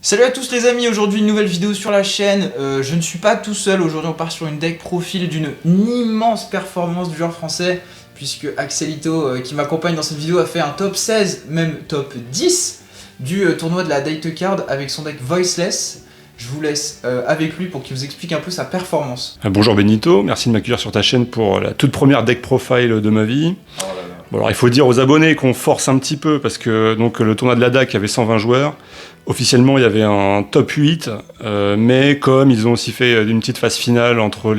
Salut à tous les amis, aujourd'hui une nouvelle vidéo sur la chaîne. Je ne suis pas tout seul, aujourd'hui on part sur une deck profil d'une immense performance du joueur français, puisque Axelito qui m'accompagne dans cette vidéo a fait un top 16, même top 10 du tournoi de la Date Card avec son deck Voiceless. Je vous laisse avec lui pour qu'il vous explique un peu sa performance. Bonjour Benito, merci de m'accueillir sur ta chaîne pour la toute première deck profile de ma vie. Bon, alors il faut dire aux abonnés qu'on force un petit peu parce que donc, le tournoi de la DAC avait 120 joueurs. Officiellement, il y avait un top 8, mais comme ils ont aussi fait une petite phase finale entre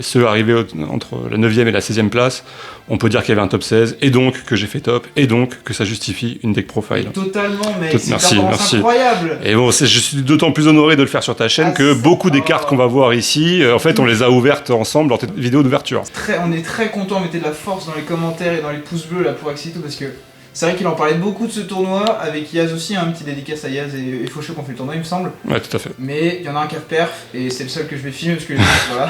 ceux arrivés entre la 9e et la 16e place, on peut dire qu'il y avait un top 16, et donc que j'ai fait top, et donc que ça justifie une deck profile. Totalement, mais c'est incroyable. Et bon, je suis d'autant plus honoré de le faire sur ta chaîne que beaucoup des cartes qu'on va voir ici, en fait, on les a ouvertes ensemble lors de cette vidéo d'ouverture. On est très content, mettez de la force dans les commentaires et dans les pouces bleus là pour Axelito parce que c'est vrai qu'il en parlait beaucoup de ce tournoi, avec Yaz aussi, un petit dédicace à Yaz et Faucheux qui ont fait le tournoi il me semble. Ouais, tout à fait. Mais il y en a un qui a perf, et c'est le seul que je vais filmer parce que voilà.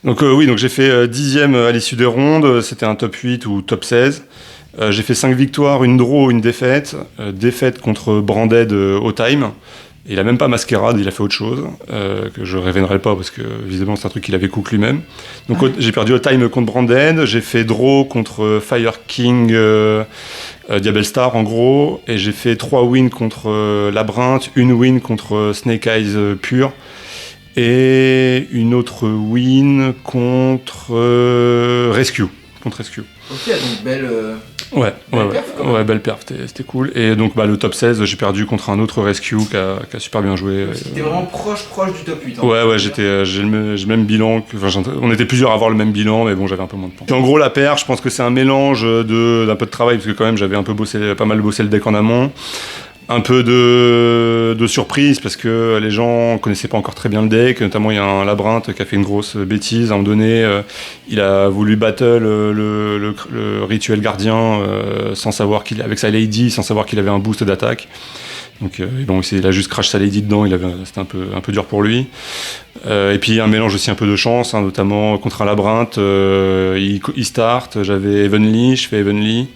Donc oui, donc j'ai fait 10e à l'issue des rondes, c'était un top 8 ou top 16. J'ai fait 5 victoires, une draw, une défaite. Défaite contre Branded au time. Il a même pas masquerade, il a fait autre chose, que je révélerai pas parce que visiblement c'est un truc qu'il avait cook lui-même. Donc j'ai perdu au time contre Branded, j'ai fait draw contre Fire King Diabel Star en gros, et j'ai fait 3 wins contre Labyrinthe, une win contre Snake Eyes Pure, et une autre win contre Rescue. Ok, donc belle... belle perf, c'était cool. Et donc le top 16, j'ai perdu contre un autre Rescue qui a super bien joué. C'était vraiment proche du top 8. J'ai le même bilan. On était plusieurs à avoir le même bilan, mais bon, j'avais un peu moins de points. Puis en gros, la perf, je pense que c'est un mélange d'un peu de travail, parce que quand même, j'avais pas mal bossé le deck en amont. Un peu de surprise parce que les gens connaissaient pas encore très bien le deck, notamment il y a un Labyrinthe qui a fait une grosse bêtise. À un moment donné, il a voulu battle le rituel gardien sans savoir avec sa lady, sans savoir qu'il avait un boost d'attaque. Donc il a juste crash sa lady dedans, c'était un peu dur pour lui. Et puis un mélange aussi un peu de chance, notamment contre un Labyrinthe, il start, j'avais Evenly, je fais Evenly.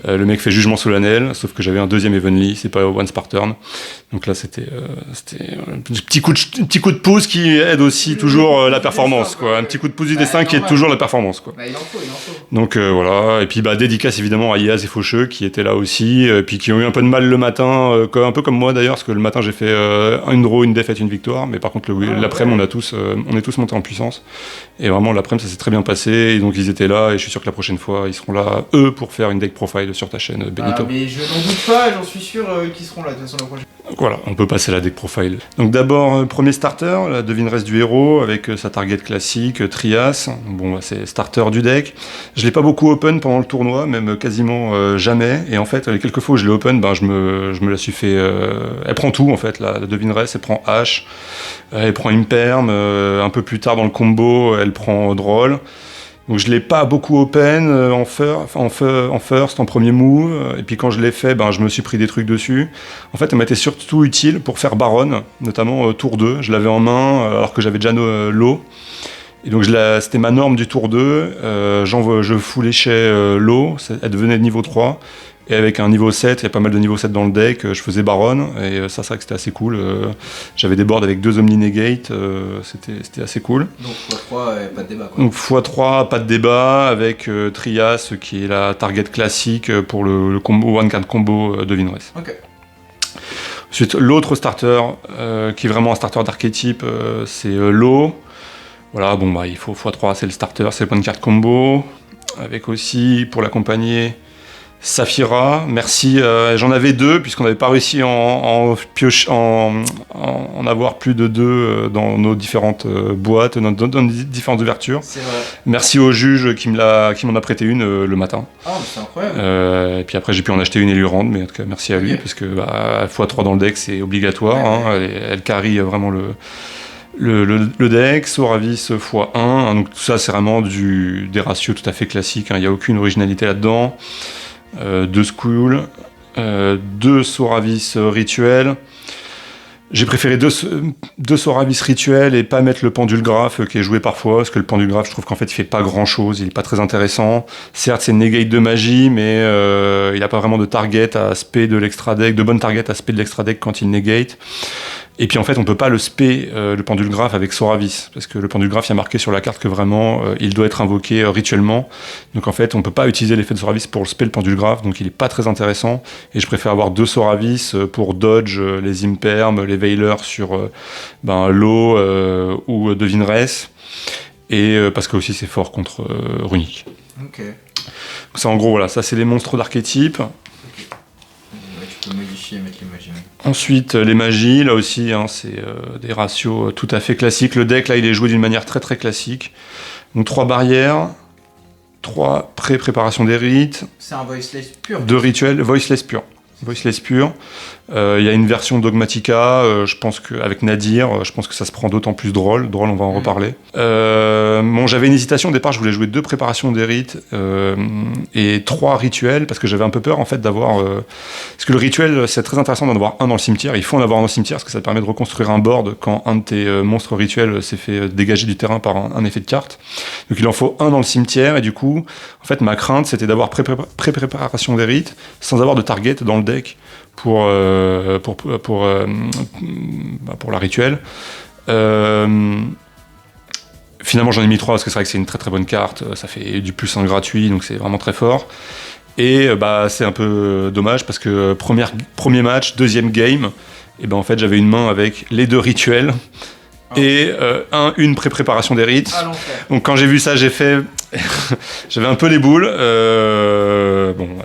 Le mec fait jugement solennel, sauf que j'avais un deuxième Evenly, c'est pas one par turn. Donc là c'était un petit coup de pouce qui aide aussi toujours la performance, quoi. Un petit coup de pouce du destin qui aide toujours la performance, quoi. Il en faut. Donc voilà, et puis dédicace évidemment à Yaz et Faucheux qui étaient là aussi, puis qui ont eu un peu de mal le matin, un peu comme moi d'ailleurs, parce que le matin j'ai fait une draw, une défaite, une victoire, mais par contre l'après-midi on est tous montés en puissance, et vraiment l'après-midi ça s'est très bien passé, et donc ils étaient là, et je suis sûr que la prochaine fois ils seront là, eux, pour faire une deck profile sur ta chaîne, Benito. Mais je n'en doute pas, j'en suis sûr qu'ils seront là de toute façon la prochaine. Voilà, on peut passer à la deck profile. Donc d'abord, premier starter, la devineresse du héros, avec sa target classique, Trias. Bon, c'est starter du deck. Je l'ai pas beaucoup open pendant le tournoi, même quasiment jamais. Et en fait, les quelques fois où je l'ai open, je me la suis fait... elle prend tout, en fait, la devineresse. Elle prend H, elle prend Imperm, un peu plus tard dans le combo, elle prend Droll. Donc je l'ai pas beaucoup open en first, en premier move, et puis quand je l'ai fait, je me suis pris des trucs dessus. En fait, elle m'a été surtout utile pour faire Baronne, notamment tour 2. Je l'avais en main alors que j'avais déjà l'eau. Et donc c'était ma norme du tour 2. Je fouléchais l'eau, elle devenait de niveau 3. Et avec un niveau 7, il y a pas mal de niveau 7 dans le deck, je faisais Baronne, et ça c'est vrai que c'était assez cool. J'avais des boards avec 2 Omni Negate, c'était assez cool. Donc x3, pas de débat, quoi. Donc x3, pas de débat, avec Trias qui est la target classique pour le combo one card combo de Devineresse. Ok. Ensuite, l'autre starter, qui est vraiment un starter d'archétype, c'est Lo. Voilà, il faut x3, c'est le starter, c'est le one card combo. Avec aussi, pour l'accompagner, Saphira, merci, j'en avais 2 puisqu'on n'avait pas réussi en avoir plus de 2 dans nos différentes boîtes, dans nos différentes ouvertures. C'est vrai. Merci au juge qui m'en a prêté une le matin. Ah, c'est incroyable. Et puis après j'ai pu en acheter une et lui rendre, mais en tout cas merci à lui, parce que x3 dans le deck c'est obligatoire, elle carry vraiment le deck. Soravis x1, donc tout ça c'est vraiment des ratios tout à fait classiques, il n'y a aucune originalité là-dedans. 2 School, 2 Soravis rituels, J'ai préféré deux Soravis rituels et pas mettre le pendule graphe qui est joué parfois, parce que le pendule graphe, je trouve qu'en fait, il fait pas grand-chose, il est pas très intéressant. Certes, c'est une negate de magie, mais il a pas vraiment de target à spé de l'extra deck, de bonne target à spé de l'extra deck quand il negate. Et puis en fait, on peut pas le spé, le pendule graphe avec Soravis, parce que le pendule graphe, il y a marqué sur la carte que vraiment, il doit être invoqué rituellement. Donc en fait, on peut pas utiliser l'effet de Soravis pour le spé le pendule graphe, donc il est pas très intéressant. Et je préfère avoir 2 Soravis pour dodge les impermes, les veilers sur l'eau ou Devineress, et parce que aussi c'est fort contre Runic. Ok. Donc ça, en gros, voilà, ça c'est les monstres d'archétype. Tu peux modifier et mettre les magies. Ensuite, les magies, là aussi, c'est des ratios tout à fait classiques. Le deck, là, il est joué d'une manière très très classique. Donc 3 barrières, 3 pré-préparations des rites. C'est un voiceless pur. 2 rituels, voiceless pur. Voiceless pur. Il y a une version Dogmatica, je pense qu'avec Nadir, je pense que ça se prend d'autant plus drôle. Drôle, on va en reparler. J'avais une hésitation au départ, je voulais jouer 2 préparations des rites et 3 rituels, parce que j'avais un peu peur en fait d'avoir... Parce que le rituel, c'est très intéressant d'en avoir un dans le cimetière. Il faut en avoir un dans le cimetière, parce que ça te permet de reconstruire un board quand un de tes monstres rituels s'est fait dégager du terrain par un effet de carte. Donc il en faut un dans le cimetière, et du coup, en fait, ma crainte, c'était d'avoir pré-préparation des rites, sans avoir de target dans le deck pour la rituelle. Finalement, j'en ai mis 3 parce que c'est vrai que c'est une très très bonne carte, ça fait du +1 gratuit, donc c'est vraiment très fort. Et c'est un peu dommage parce que premier match, deuxième game, et en fait j'avais une main avec les 2 rituels et une pré-préparation des rites. Donc quand j'ai vu ça, j'ai fait... j'avais un peu les boules.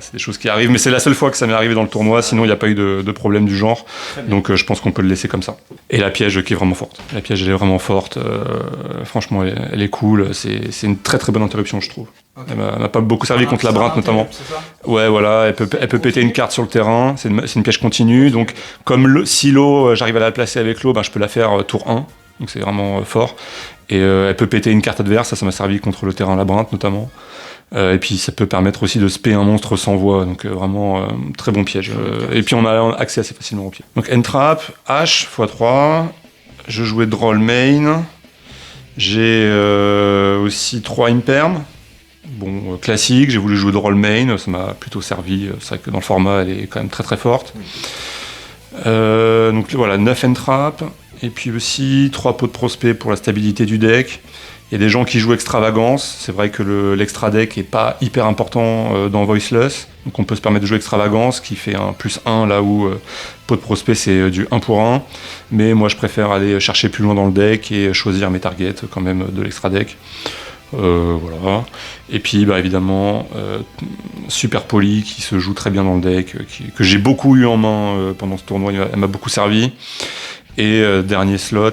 C'est des choses qui arrivent, mais c'est la seule fois que ça m'est arrivé dans le tournoi, sinon il n'y a pas eu de problème du genre. Donc je pense qu'on peut le laisser comme ça. Et la piège qui est vraiment forte. La piège, elle est vraiment forte. Franchement, elle est cool. C'est une très très bonne interruption, je trouve. Okay. Elle m'a pas beaucoup servi contre Labyrinthe notamment. Ouais, voilà, elle peut péter une carte sur le terrain. C'est une piège continue. Donc comme si l'eau, j'arrive à la placer avec l'eau, je peux la faire tour 1. Donc c'est vraiment fort. Et elle peut péter une carte adverse, ça m'a servi contre le terrain Labyrinthe notamment. Et puis ça peut permettre aussi de spé un monstre sans voix, donc vraiment très bon piège. Et puis on a accès assez facilement au pied. Donc Entrap, H x3, je jouais Droll main, j'ai aussi 3 Imperm. Bon, classique, j'ai voulu jouer Droll main, ça m'a plutôt servi, c'est vrai que dans le format elle est quand même très très forte. Donc voilà, 9 Entrap. Et puis aussi 3 pots de prospect pour la stabilité du deck. Il y a des gens qui jouent Extravagance. C'est vrai que l'extra deck n'est pas hyper important dans Voiceless. Donc on peut se permettre de jouer Extravagance qui fait un +1 là où pot de prospect c'est du 1 pour 1. Mais moi je préfère aller chercher plus loin dans le deck et choisir mes targets quand même de l'extra deck. Voilà. Et puis évidemment Super Poly qui se joue très bien dans le deck, que j'ai beaucoup eu en main pendant ce tournoi. Elle m'a beaucoup servi. Et dernier slot,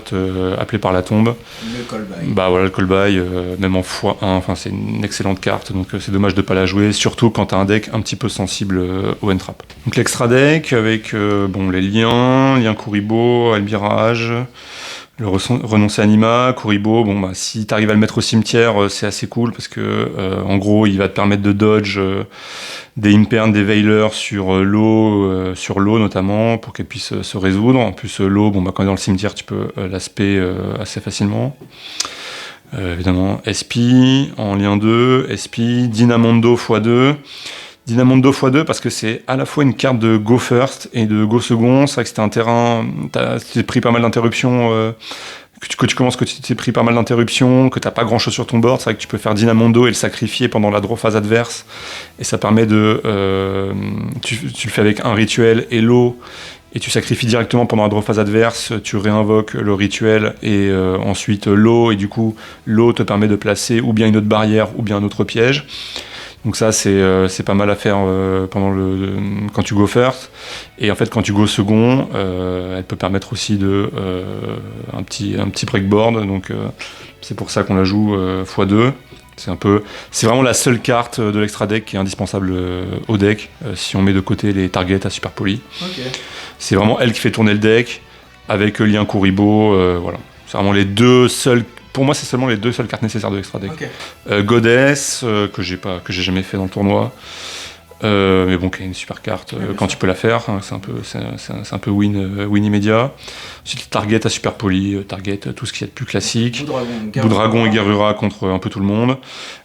appelé par la tombe. Le call-by. Voilà, le call-by, même en x1, c'est une excellente carte, donc c'est dommage de ne pas la jouer, surtout quand tu as un deck un petit peu sensible au Entrap. Donc l'extra deck avec les liens Kuriboh, Albirage, le renoncer Anima, Kuriboh, si tu arrives à le mettre au cimetière, c'est assez cool parce que en gros il va te permettre de dodge des Impernes, des Veilers sur l'eau notamment, pour qu'elle puisse se résoudre. En plus l'eau, quand elle est dans le cimetière, tu peux l'aspect assez facilement. Évidemment, SP en lien 2, SP, Dynamondo x2. Dynamondo x2 parce que c'est à la fois une carte de go first et de go second. C'est vrai que c'était un terrain, tu t'es pris pas mal d'interruptions, que tu t'es pris pas mal d'interruptions, que t'as pas grand chose sur ton board. C'est vrai que tu peux faire Dynamondo et le sacrifier pendant la draw phase adverse. Et ça permet de... tu le fais avec un rituel et l'eau, et tu sacrifies directement pendant la draw phase adverse, tu réinvoques le rituel et ensuite l'eau, et du coup l'eau te permet de placer ou bien une autre barrière ou bien un autre piège. Donc ça c'est pas mal à faire quand tu go first, et en fait quand tu go second, elle peut permettre aussi de un petit breakboard, donc c'est pour ça qu'on la joue x2. C'est vraiment la seule carte de l'extra deck qui est indispensable au deck si on met de côté les targets à Super Poly. Okay. C'est vraiment elle qui fait tourner le deck avec le lien Kuriboh, voilà. C'est vraiment les deux seules. Pour moi, c'est seulement les 2 seules cartes nécessaires de l'extra deck. Okay. Goddess, que j'ai jamais fait dans le tournoi. Mais bon, qui est une super carte quand tu peux la faire, hein, c'est un peu win immédiat. Ensuite, Target à Super Poly, Target, tout ce qu'il y a de plus classique. Boudragon et Garura contre un peu tout le monde.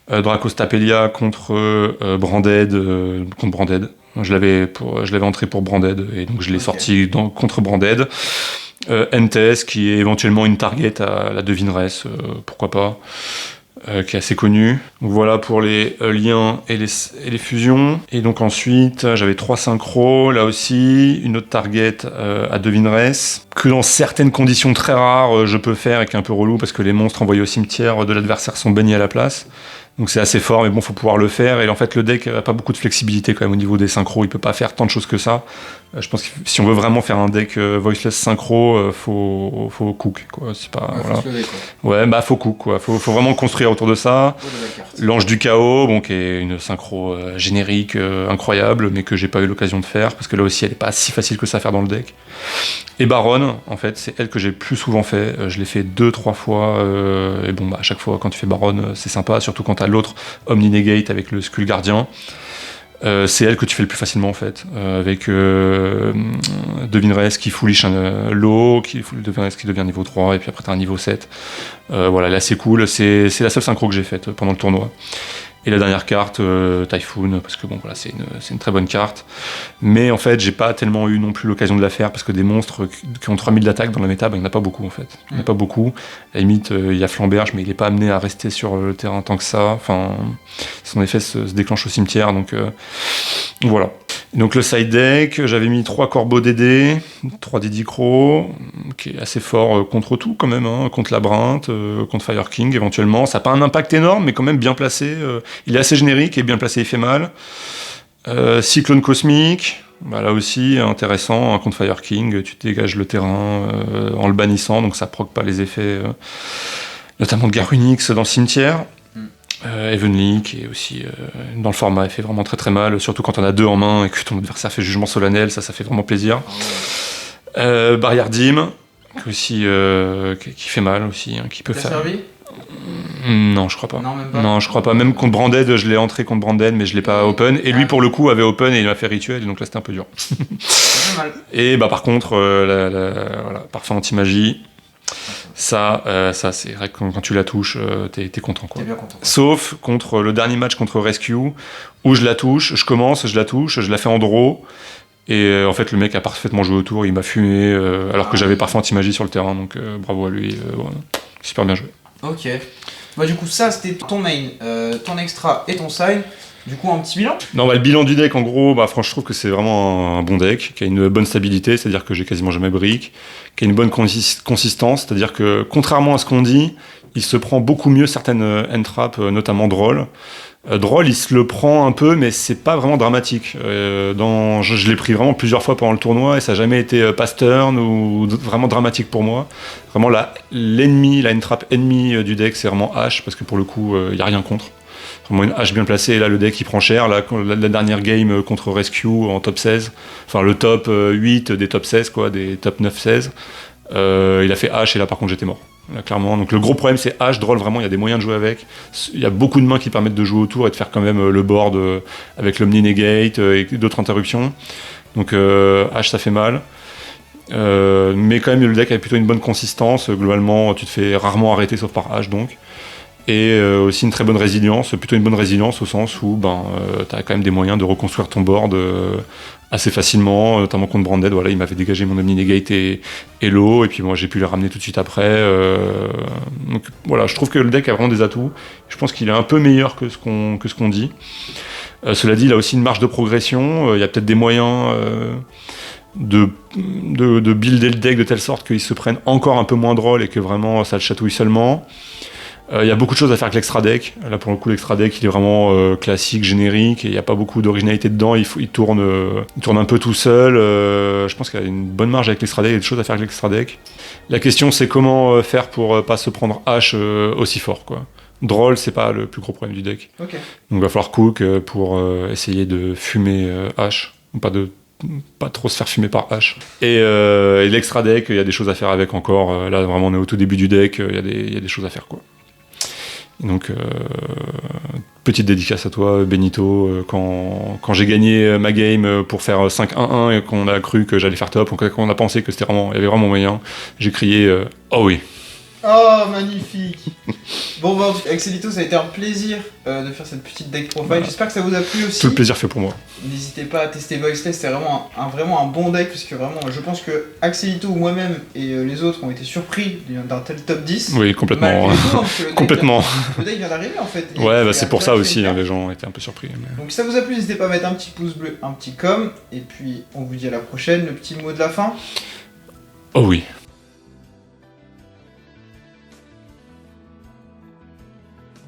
Dracos Tapelia contre Branded. Je l'avais entré pour Branded, et donc je l'ai sorti contre Branded. MTS qui est éventuellement une target à la devineresse, pourquoi pas, qui est assez connue. Donc voilà pour les liens et les fusions. Et donc ensuite j'avais 3 synchros, là aussi une autre target à devineresse, que dans certaines conditions très rares je peux faire, et qui est un peu relou parce que les monstres envoyés au cimetière de l'adversaire sont baignés à la place. Donc c'est assez fort, mais bon, faut pouvoir le faire. Et en fait, le deck a pas beaucoup de flexibilité quand même au niveau des synchros. Il peut pas faire tant de choses que ça. Je pense que si on veut vraiment faire un deck voiceless synchro, faut cook, quoi. C'est pas, voilà. Faut se lever, quoi. Ouais, bah faut cook, quoi. Faut vraiment construire autour de ça. L'Ange du Chaos, bon, qui est une synchro générique incroyable, mais que j'ai pas eu l'occasion de faire parce que là aussi, elle est pas si facile que ça à faire dans le deck. Et Baronne, en fait, c'est elle que j'ai le plus souvent fait. Je l'ai fait 2-3 fois. Et bon, bah, à chaque fois, quand tu fais Baronne, c'est sympa, surtout quand t'as l'autre Omni-Negate avec le Skull Gardien. C'est elle que tu fais le plus facilement, en fait. Avec Devineresse qui foolish low, Devineresse qui devient niveau 3, et puis après t'as un niveau 7. Voilà, là c'est cool. C'est la seule synchro que j'ai faite pendant le tournoi. Et la dernière carte, Typhoon, parce que bon, voilà, c'est une très bonne carte. Mais en fait, j'ai pas tellement eu non plus l'occasion de la faire, parce que des monstres qui ont 3000 d'attaque dans la méta, il n'y en a pas beaucoup en fait. Il n'y en a pas beaucoup. À la limite, il y a Flamberge, mais il n'est pas amené à rester sur le terrain tant que ça. Enfin, son effet se déclenche au cimetière, donc voilà. Donc le side deck, j'avais mis 3 corbeaux DD, 3 Didicro, qui est assez fort contre tout quand même, hein, contre Labyrinthe, contre Fire King éventuellement. Ça n'a pas un impact énorme, mais quand même bien placé. Il est assez générique et bien placé, il fait mal. Cyclone Cosmique, bah là aussi intéressant, hein, contre Fire King, tu dégages le terrain en le bannissant, donc ça proc pas les effets, notamment de Garunix dans le cimetière. Evenly qui est aussi dans le format, elle fait vraiment très très mal, surtout quand on a 2 en main et que ton adversaire fait jugement solennel, ça fait vraiment plaisir. Barrière Dim aussi, qui fait mal aussi, hein, qui peut faire. Servi Non, je crois pas. Non, même pas. Non, je crois pas. Même contre Branded, je l'ai entré contre Branded, mais je l'ai pas open. Et lui, pour le coup, avait open et il m'a fait rituel, et donc là c'était un peu dur. C'est pas mal. Et bah par contre, voilà, parfum anti-magie. Ça c'est vrai que quand tu la touches, t'es content, quoi. T'es bien content. Sauf contre le dernier match contre Rescue, où je la touche, je la touche, je la fais en draw, et en fait le mec a parfaitement joué autour, il m'a fumé, alors que j'avais parfois anti-magie sur le terrain, donc bravo à lui, ouais, super bien joué. Ok. Bah du coup ça c'était ton main, ton extra et ton side. Du coup un petit bilan. Non, bah, le bilan du deck, en gros, bah, franchement, je trouve que c'est vraiment un bon deck, qui a une bonne stabilité, c'est-à-dire que j'ai quasiment jamais brick, qui a une bonne consistance, c'est-à-dire que, contrairement à ce qu'on dit, il se prend beaucoup mieux certaines end-traps, notamment Droll. Droll, il se le prend un peu, mais c'est pas vraiment dramatique. Je l'ai pris vraiment plusieurs fois pendant le tournoi, et ça n'a jamais été pass turn ou vraiment dramatique pour moi. Vraiment, la end-trap ennemie du deck, c'est vraiment H, parce que pour le coup, il n'y a rien contre. Vraiment une hache bien placée, et là le deck il prend cher. Là, la dernière game contre Rescue en top 16, enfin le top 8 des top 16, quoi, des top 9-16, il a fait H, et là par contre j'étais mort. Là, clairement. Donc le gros problème c'est H, Droll, vraiment il y a des moyens de jouer avec. Il y a beaucoup de mains qui permettent de jouer autour et de faire quand même le board avec l'Omni Negate et d'autres interruptions. Donc H ça fait mal. Mais quand même le deck a plutôt une bonne consistance. Globalement tu te fais rarement arrêter sauf par H donc. Et aussi une très bonne résilience, plutôt une bonne résilience au sens où tu as quand même des moyens de reconstruire ton board assez facilement, notamment contre Branded. Voilà, il m'avait dégagé mon Omni Negate et l'eau, et puis moi j'ai pu les ramener tout de suite après. Donc voilà, je trouve que le deck a vraiment des atouts. Je pense qu'il est un peu meilleur que ce qu'on dit. Cela dit, il a aussi une marge de progression. Il y a peut-être des moyens de builder le deck de telle sorte qu'il se prenne encore un peu moins drôle et que vraiment ça le chatouille seulement. Il y a beaucoup de choses à faire avec l'extra deck. Là pour le coup l'extra deck il est vraiment classique, générique, et il n'y a pas beaucoup d'originalité dedans. Il tourne un peu tout seul. Je pense qu'il y a une bonne marge avec l'extra deck, il y a des choses à faire avec l'extra deck. La question c'est comment faire pour pas se prendre H aussi fort, quoi. Droll c'est pas le plus gros problème du deck. Okay. Donc il va falloir cook pour essayer de fumer H, pas trop se faire fumer par H. Et l'extra deck, il y a des choses à faire avec encore. Là vraiment on est au tout début du deck, il y a des choses à faire, quoi. Donc, petite dédicace à toi, Benito, quand j'ai gagné ma game pour faire 5-1-1 et qu'on a cru que j'allais faire top, qu'on a pensé que il y avait vraiment moyen, j'ai crié oh oui. Oh, magnifique. Bon, bah, Axelito, ça a été un plaisir de faire cette petite deck profile. J'espère que ça vous a plu aussi. Tout le plaisir fait pour moi. N'hésitez pas à tester Voiceless, c'est vraiment un bon deck, parce que vraiment, je pense que Axelito ou moi-même et les autres ont été surpris d'un tel top 10. Oui, complètement. Malgré tout, parce que Complètement. Le deck vient d'arriver en fait. Ouais, bah c'est pour ça aussi, hein, les gens étaient un peu surpris. Mais... Donc si ça vous a plu, n'hésitez pas à mettre un petit pouce bleu, un petit com, et puis on vous dit à la prochaine. Le petit mot de la fin. Oh oui.